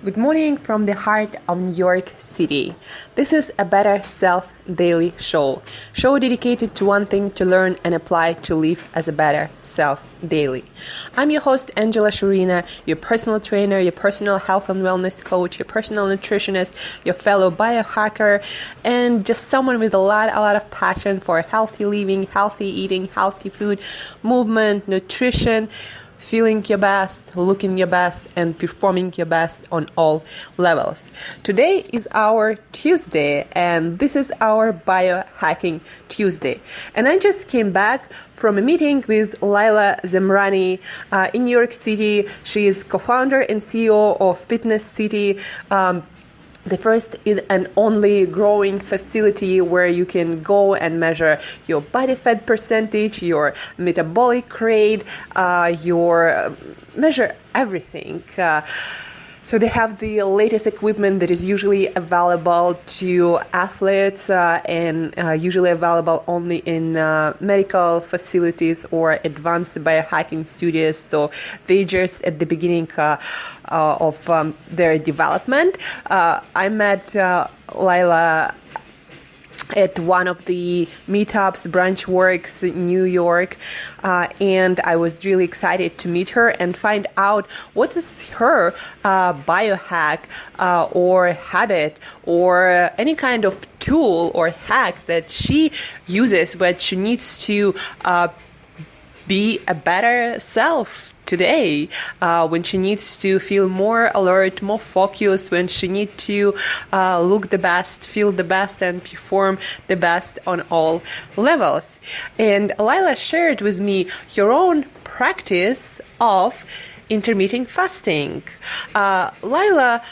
Good morning from the heart of New York City. This is a Better Self Daily Show dedicated to one thing: to learn and apply to live as a better self daily. I'm your host, Angela Shurina, your personal trainer, your personal health and wellness coach, your personal nutritionist, your fellow biohacker, and just someone with a lot of passion for healthy living, healthy eating, healthy food, movement, nutrition, feeling your best, looking your best, and performing your best on all levels. Today is our Tuesday, and this is our biohacking Tuesday. And I just came back from a meeting with Laila Zemrani in New York City. She is co-founder and CEO of Fitnescity, the first and only growing facility where you can go and measure your body fat percentage, your metabolic rate, measure everything. So they have the latest equipment that is usually available to athletes and usually available only in medical facilities or advanced biohacking studios. So they just at the beginning of their development. I met Laila at one of the meetups, Brunch Works in New York, and I was really excited to meet her and find out what is her biohack or habit or any kind of tool or hack that she uses when she needs to be a better self today, when she needs to feel more alert, more focused, when she needs to look the best, feel the best, and perform the best on all levels. And Laila shared with me her own practice of intermittent fasting. Laila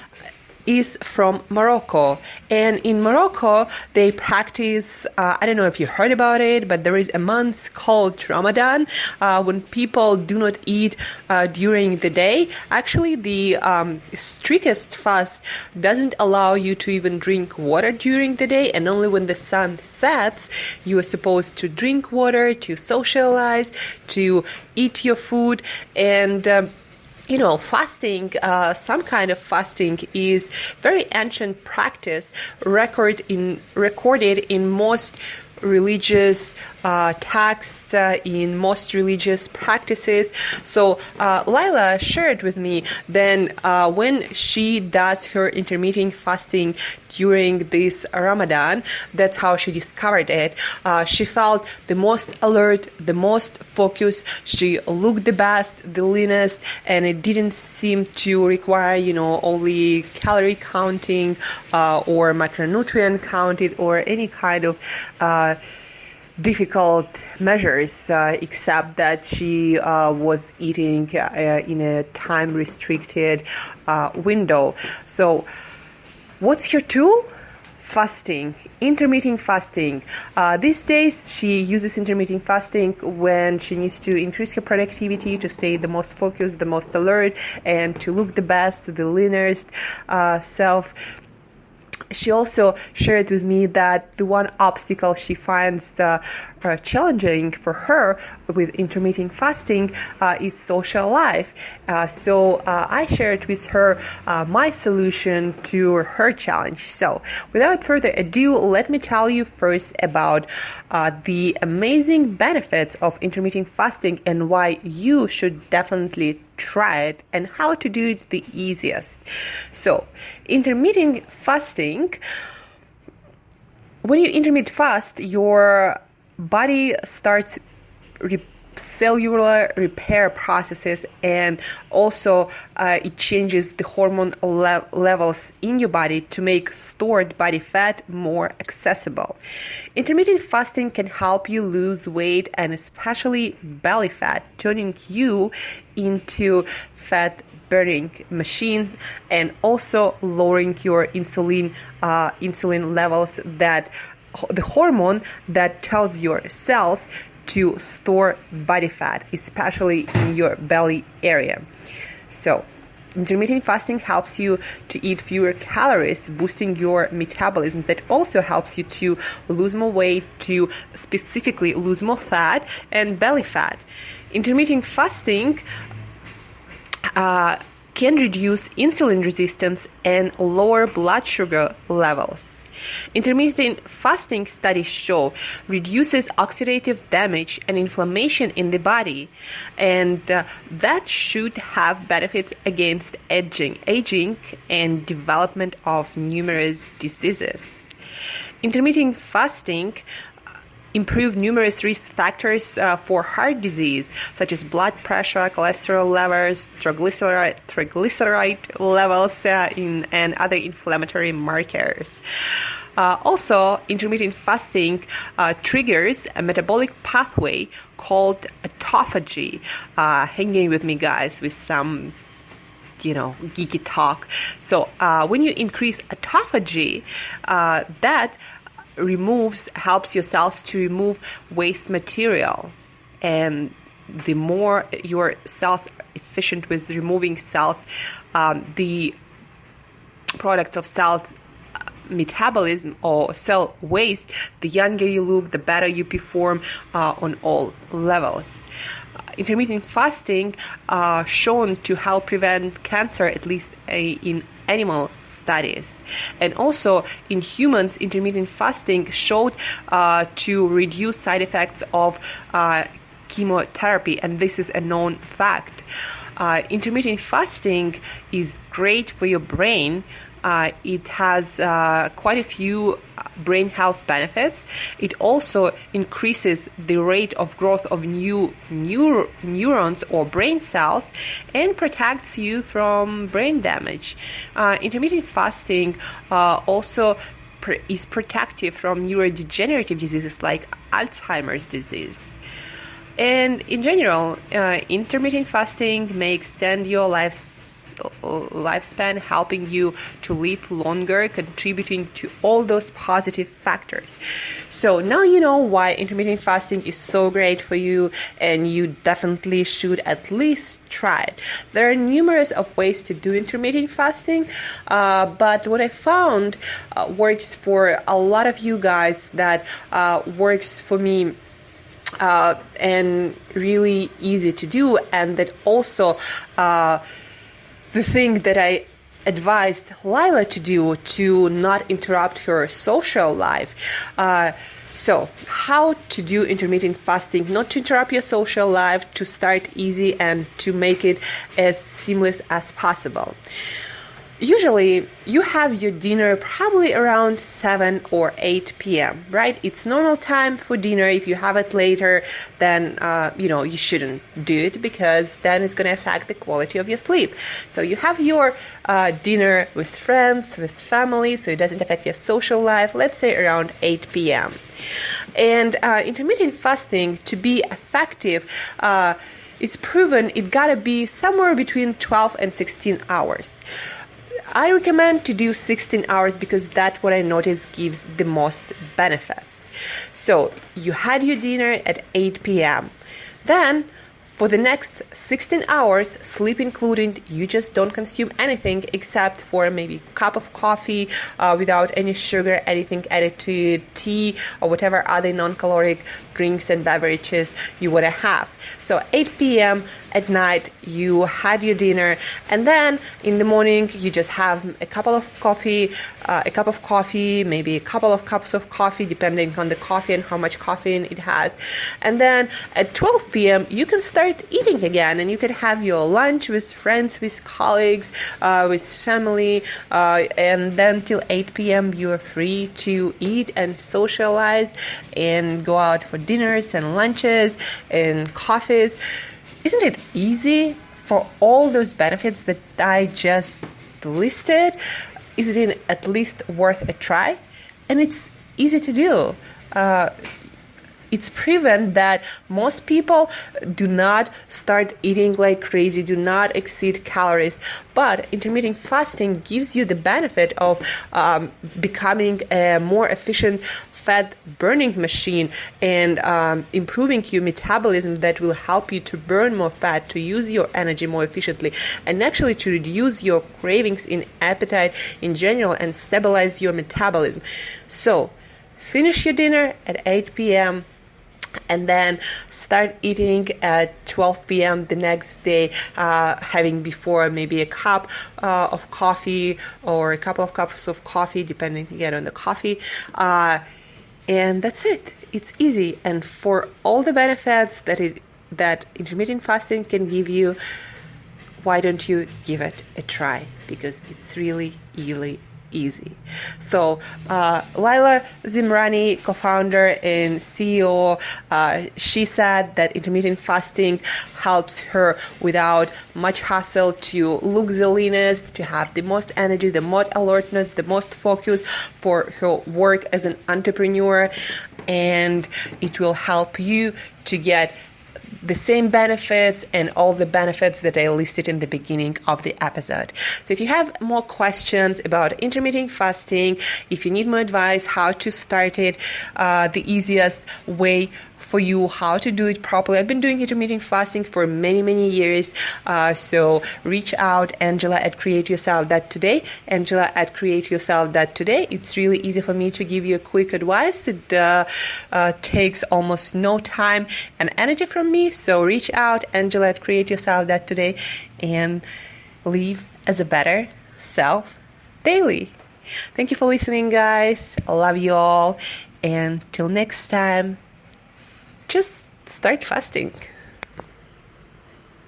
is from Morocco, and in Morocco they practice, I don't know if you heard about it, but there is a month called Ramadan when people do not eat during the day. Actually, the strictest fast doesn't allow you to even drink water during the day, and only when the sun sets you are supposed to drink water, to socialize, to eat your food. And fasting, some kind of fasting is very ancient practice recorded in most religious texts, in most religious practices. So Laila shared with me then when she does her intermittent fasting during this Ramadan, that's how she discovered it. She felt the most alert, the most focused. She looked the best, the leanest, and it didn't seem to require, only calorie counting or macronutrient counting or any kind of difficult measures, except that she was eating in a time-restricted window. So what's your tool? Fasting, intermittent fasting. These days, she uses intermittent fasting when she needs to increase her productivity, to stay the most focused, the most alert, and to look the best, the leanest self. She also shared with me that the one obstacle she finds challenging for her with intermittent fasting is social life. So I shared with her my solution to her challenge. So without further ado, let me tell you first about the amazing benefits of intermittent fasting and why you should definitely try it and how to do it the easiest. So intermittent fasting, when you intermittent fast, your body starts cellular repair processes, and also it changes the hormone levels in your body to make stored body fat more accessible. Intermittent fasting can help you lose weight, and especially belly fat, turning you into fat burning machine, and also lowering your insulin levels, that the hormone that tells your cells to store body fat, especially in your belly area. So intermittent fasting helps you to eat fewer calories, boosting your metabolism. That also helps you to lose more weight, to specifically lose more fat and belly fat. Intermittent fasting can reduce insulin resistance and lower blood sugar levels. Intermittent fasting studies show reduces oxidative damage and inflammation in the body, and that should have benefits against aging and development of numerous diseases. Intermittent fasting improve numerous risk factors for heart disease, such as blood pressure, cholesterol levels, triglyceride levels, and other inflammatory markers. Also, intermittent fasting triggers a metabolic pathway called autophagy. Hanging with me, guys, with some geeky talk. So when you increase autophagy, that helps your cells to remove waste material. And the more your cells are efficient with removing cells, the products of cells metabolism or cell waste, the younger you look, the better you perform on all levels. Intermittent fasting shown to help prevent cancer, at least in animal studies. And also in humans, intermittent fasting showed to reduce side effects of chemotherapy, and this is a known fact. Intermittent fasting is great for your brain. It has quite a few brain health benefits. It also increases the rate of growth of new neurons or brain cells and protects you from brain damage. Intermittent fasting also is protective from neurodegenerative diseases like Alzheimer's disease. And in general, intermittent fasting may extend your lifespan, helping you to live longer, contributing to all those positive factors. So now you know why intermittent fasting is so great for you, and you definitely should at least try it. There are numerous of ways to do intermittent fasting, but what I found works for a lot of you guys, that works for me and really easy to do, and that also the thing that I advised Laila to do to not interrupt her social life. So how to do intermittent fasting, not to interrupt your social life, to start easy and to make it as seamless as possible. Usually you have your dinner probably around 7 or 8 p.m., right? It's normal time for dinner. If you have it later, then you shouldn't do it, because then it's going to affect the quality of your sleep. So you have your dinner with friends, with family, so it doesn't affect your social life, let's say around 8 p.m. And intermittent fasting, to be effective, it's proven it gotta be somewhere between 12 and 16 hours. I recommend to do 16 hours because that's what I notice gives the most benefits. So you had your dinner at 8 p.m. Then for the next 16 hours, sleep included, you just don't consume anything except for maybe a cup of coffee without any sugar, anything added to it, tea, or whatever other non-caloric drinks and beverages you want to have. So 8 p.m. at night, you had your dinner, and then in the morning, you just have a cup of coffee, maybe a couple of cups of coffee, depending on the coffee and how much caffeine it has. And then at 12 p.m., you can start eating again, and you can have your lunch with friends, with colleagues, with family, and then till 8 p.m. you are free to eat and socialize and go out for dinners and lunches and coffees. Isn't it easy for all those benefits that I just listed? Isn't it at least worth a try? And it's easy to do. It's proven that most people do not start eating like crazy, do not exceed calories, but intermittent fasting gives you the benefit of becoming a more efficient fat burning machine and improving your metabolism that will help you to burn more fat, to use your energy more efficiently, and actually to reduce your cravings in appetite in general and stabilize your metabolism. So finish your dinner at 8 p.m. and then start eating at 12 p.m. the next day, having before maybe a cup of coffee or a couple of cups of coffee, depending again on the coffee. And that's it. It's easy. And for all the benefits that intermittent fasting can give you, why don't you give it a try? Because it's really, really easy. So Laila Zemrani, co-founder and CEO, she said that intermittent fasting helps her without much hassle to look the leanest, to have the most energy, the most alertness, the most focus for her work as an entrepreneur, and it will help you to get the same benefits and all the benefits that I listed in the beginning of the episode. So if you have more questions about intermittent fasting, if you need more advice how to start it, the easiest way for you, how to do it properly. I've been doing intermittent fasting for many, many years. So reach out, Angela at createyourself.today, Angela at createyourself.today. It's really easy for me to give you a quick advice. It takes almost no time and energy from me. So reach out, Angela at createyourself.today, and live as a better self daily. Thank you for listening, guys. I love you all. And till next time, just start fasting.